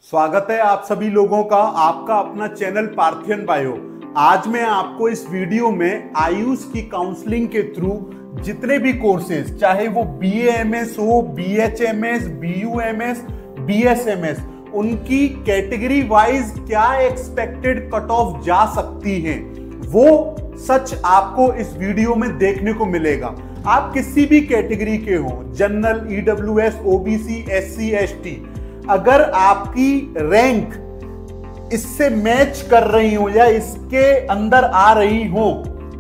स्वागत है आप सभी लोगों का आपका अपना चैनल पार्थियन बायो। आज मैं आपको इस वीडियो में आयुष की काउंसलिंग के थ्रू जितने भी कोर्सेज, चाहे वो BAMS हो, BHMS, BUMS, BSMS, उनकी कैटेगरी वाइज क्या एक्सपेक्टेड कट ऑफ जा सकती है, वो सच आपको इस वीडियो में देखने को मिलेगा। आप किसी भी कैटेगरी के हो, general, EWS, OBC, SC, ST, अगर आपकी रैंक इससे मैच कर रही हो या इसके अंदर आ रही हो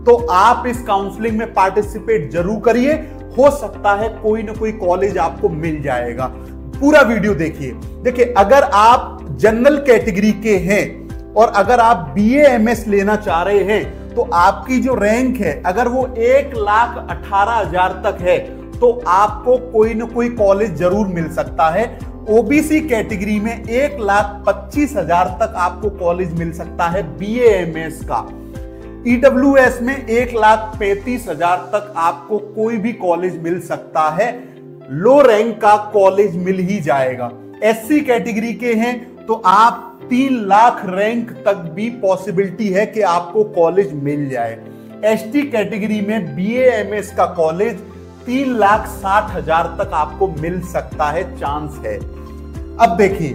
तो आप इस काउंसलिंग में पार्टिसिपेट जरूर करिए। हो सकता है कोई ना कोई कॉलेज आपको मिल जाएगा। पूरा वीडियो देखिए। अगर आप जनरल कैटेगरी के हैं और अगर आप BAMS लेना चाह रहे हैं तो आपकी जो रैंक है अगर वो 1,18,000 तक है तो आपको कोई ना कोई कॉलेज जरूर मिल सकता है। OBC कैटेगरी में 1,25,000 तक आपको कॉलेज मिल सकता है BAMS का। EWS में 1,35,000 तक आपको कोई भी कॉलेज मिल सकता है। लो रैंक का कॉलेज मिल ही जाएगा। SC कैटेगरी के हैं तो आप 3 लाख रैंक तक भी पॉसिबिलिटी है कि आपको कॉलेज मिल जाए। ST कैटेगरी में BAMS का कॉलेज 3,60,000 तक आपको मिल सकता है, चांस है। अब देखिए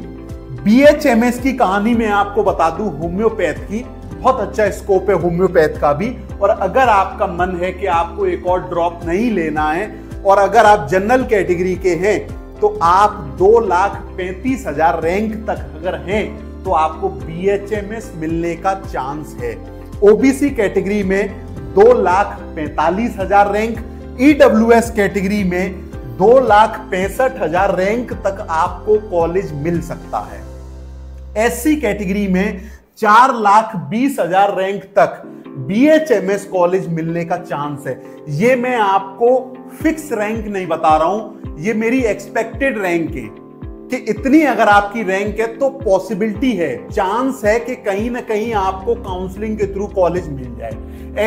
BHMS की कहानी मैं आपको बता दूं, होम्योपैथ की बहुत अच्छा स्कोप है होम्योपैथ का भी। और अगर आपका मन है कि आपको एक और ड्रॉप नहीं लेना है और अगर आप जनरल कैटेगरी के हैं तो आप 2,35,000 रैंक तक अगर हैं तो आपको BHMS मिलने का चांस है। OBC कैटेगरी में 2,45,000 रैंक, EWS कैटेगरी में 2,65,000 रैंक तक आपको कॉलेज मिल सकता है। SC कैटेगरी में 4,20,000 रैंक तक BHMS कॉलेज मिलने का चांस है। ये मैं आपको फिक्स रैंक नहीं बता रहा हूं, ये मेरी एक्सपेक्टेड रैंक है कि इतनी अगर आपकी रैंक है तो पॉसिबिलिटी है, चांस है कि कहीं ना कहीं आपको काउंसलिंग के थ्रू कॉलेज मिल जाए।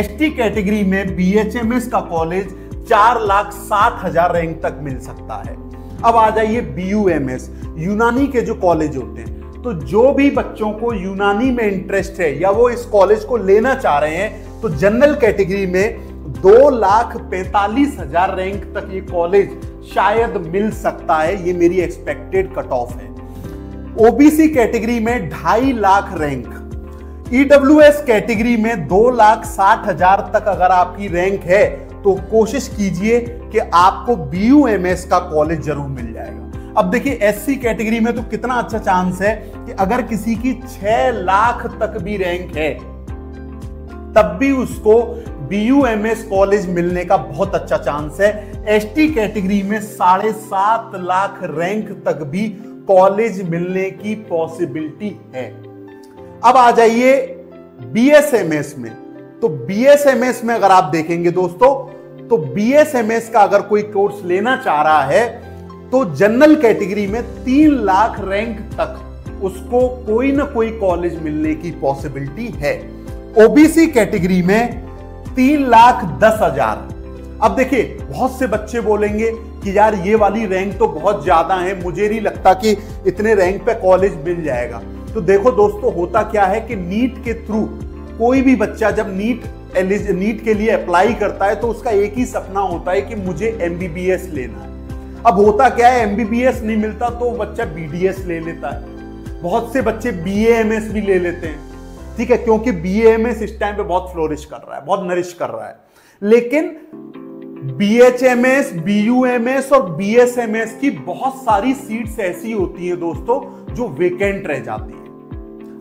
ST कैटेगरी में BHMS का कॉलेज 4,60,000 रैंक तक मिल सकता है। अब आ जाइए BUMS, यूनानी के जो कॉलेज होते हैं। तो जो भी बच्चों को यूनानी में इंटरेस्ट है या वो इस कॉलेज को लेना चाह रहे हैं तो जनरल कैटेगरी में 2,45,000 रैंक तक ये कॉलेज शायद मिल सकता है। ये मेरी एक्सपेक्टेड कट ऑफ है। OBC कैटेगरी में 2.5 लाख रैंक, EWS कैटेगरी में 2,60,000 तक अगर आपकी रैंक है तो कोशिश कीजिए कि आपको BUMS का कॉलेज जरूर मिल जाएगा। अब देखिए SC कैटेगरी में तो कितना अच्छा चांस है कि अगर किसी की 6 लाख तक भी रैंक है तब भी उसको BUMS कॉलेज मिलने का बहुत अच्छा चांस है। ST कैटेगरी में 7.5 लाख रैंक तक भी कॉलेज मिलने की पॉसिबिलिटी है। अब आ जाइए BSMS में। तो BSMS में अगर आप देखेंगे दोस्तों तो BSMS का अगर कोई कोर्स लेना चाह रहा है तो जनरल कैटेगरी में 3 लाख रैंक तक उसको कोई ना कोई कॉलेज मिलने की पॉसिबिलिटी है। OBC कैटेगरी में 3,10,000। अब देखिए बहुत से बच्चे बोलेंगे कि यार ये वाली रैंक तो बहुत ज्यादा है, मुझे नहीं लगता कि इतने रैंक पे कॉलेज मिल जाएगा। तो देखो दोस्तों, होता क्या है कि नीट के थ्रू कोई भी बच्चा जब नीट के लिए अप्लाई करता है तो उसका एक ही सपना होता है कि मुझे MBBS लेना है। अब होता क्या है, MBBS नहीं मिलता तो बच्चा BDS ले लेता है। बहुत से बच्चे BAMS भी ले लेते हैं, ठीक है, क्योंकि BAMS इस टाइम पे बहुत फ्लोरिश कर रहा है, बहुत नरिश कर रहा है। लेकिन BHMS, BUMS और BSMS की बहुत सारी सीट्स ऐसी होती हैं दोस्तों जो वेकेंट रह जाती है।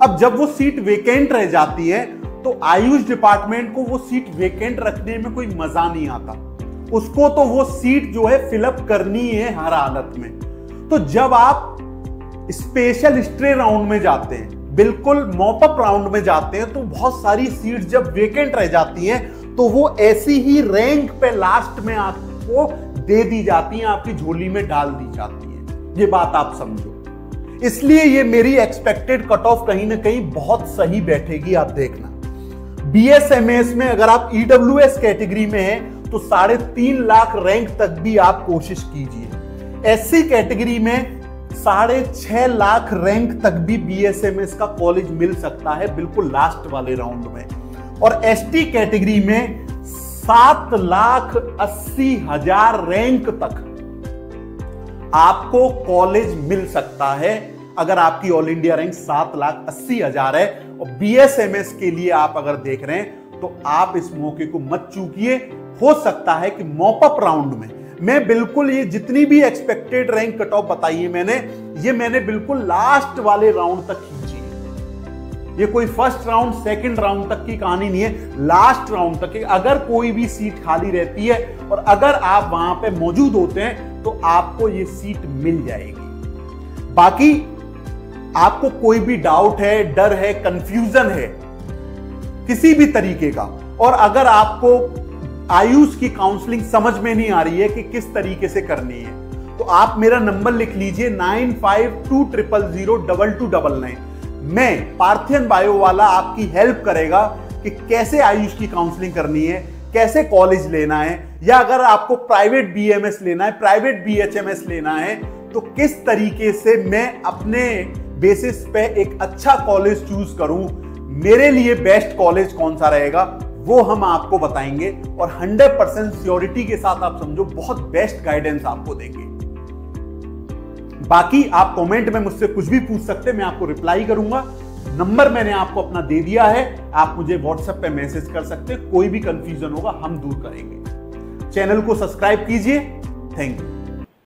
अब जब वो सीट वेकेंट रह जाती है तो आयुष डिपार्टमेंट को वो सीट वेकेंट रखने में कोई मजा नहीं आता। उसको तो वो सीट जो है फिलअप करनी है हर हालत में। तो जब आप स्पेशल स्ट्रे राउंड में जाते हैं, बिल्कुल मॉपअप राउंड में जाते हैं, तो बहुत सारी सीट जब वेकेंट रह जाती हैं तो वो ऐसी ही रैंक पे लास्ट में आपको दे दी जाती हैं, आपकी झोली में डाल दी जाती है। ये बात आप समझो। इसलिए ये मेरी एक्सपेक्टेड कट ऑफ कहीं ना कहीं बहुत सही बैठेगी, आप देखना। BSMS में अगर आप EWS कैटेगरी में हैं तो 3.5 लाख रैंक तक भी आप कोशिश कीजिए। SC कैटेगरी में 6.5 लाख रैंक तक भी BSMS का कॉलेज मिल सकता है बिल्कुल लास्ट वाले राउंड में। और ST कैटेगरी में 7,80,000 रैंक तक आपको कॉलेज मिल सकता है अगर आपकी ऑल इंडिया रैंक 7,80,000 है। और BSMS के लिए आप अगर देख रहे हैं तो आप इस मौके को मत चूकिए। हो सकता है कि मॉपअप राउंड में मैं बिल्कुल ये जितनी भी एक्सपेक्टेड रैंक कट ऑफ बताई है मैंने बिल्कुल लास्ट वाले राउंड तक खींची है। ये कोई फर्स्ट राउंड सेकंड राउंड तक की कहानी नहीं है, लास्ट राउंड तक। अगर कोई भी सीट खाली रहती है और अगर आप वहां पे मौजूद होते हैं तो आपको ये सीट मिल जाएगी। बाकी आपको कोई भी डाउट है, डर है, कंफ्यूजन है किसी भी तरीके का, और अगर आपको आयुष की काउंसलिंग समझ में नहीं आ रही है कि किस तरीके से करनी है, तो आप मेरा नंबर लिख लीजिए 9520002299। मैं पार्थियन बायो वाला आपकी हेल्प करेगा कि कैसे आयुष की काउंसलिंग करनी है, कैसे कॉलेज लेना है, या अगर आपको प्राइवेट BMS लेना है, प्राइवेट BHMS लेना है, तो किस तरीके से मैं अपने बेसिस पे एक अच्छा कॉलेज चूज करूं, मेरे लिए बेस्ट कॉलेज कौन सा रहेगा, वो हम आपको बताएंगे। और 100% श्योरिटी के साथ आप समझो बहुत बेस्ट गाइडेंस आपको देंगे। बाकी आप कमेंट में मुझसे कुछ भी पूछ सकते हैं, मैं आपको रिप्लाई करूंगा। नंबर मैंने आपको अपना दे दिया है, आप मुझे व्हाट्सएप पे मैसेज कर सकते हैं। कोई भी कंफ्यूजन होगा हम दूर करेंगे। चैनल को सब्सक्राइब कीजिए। Thank you.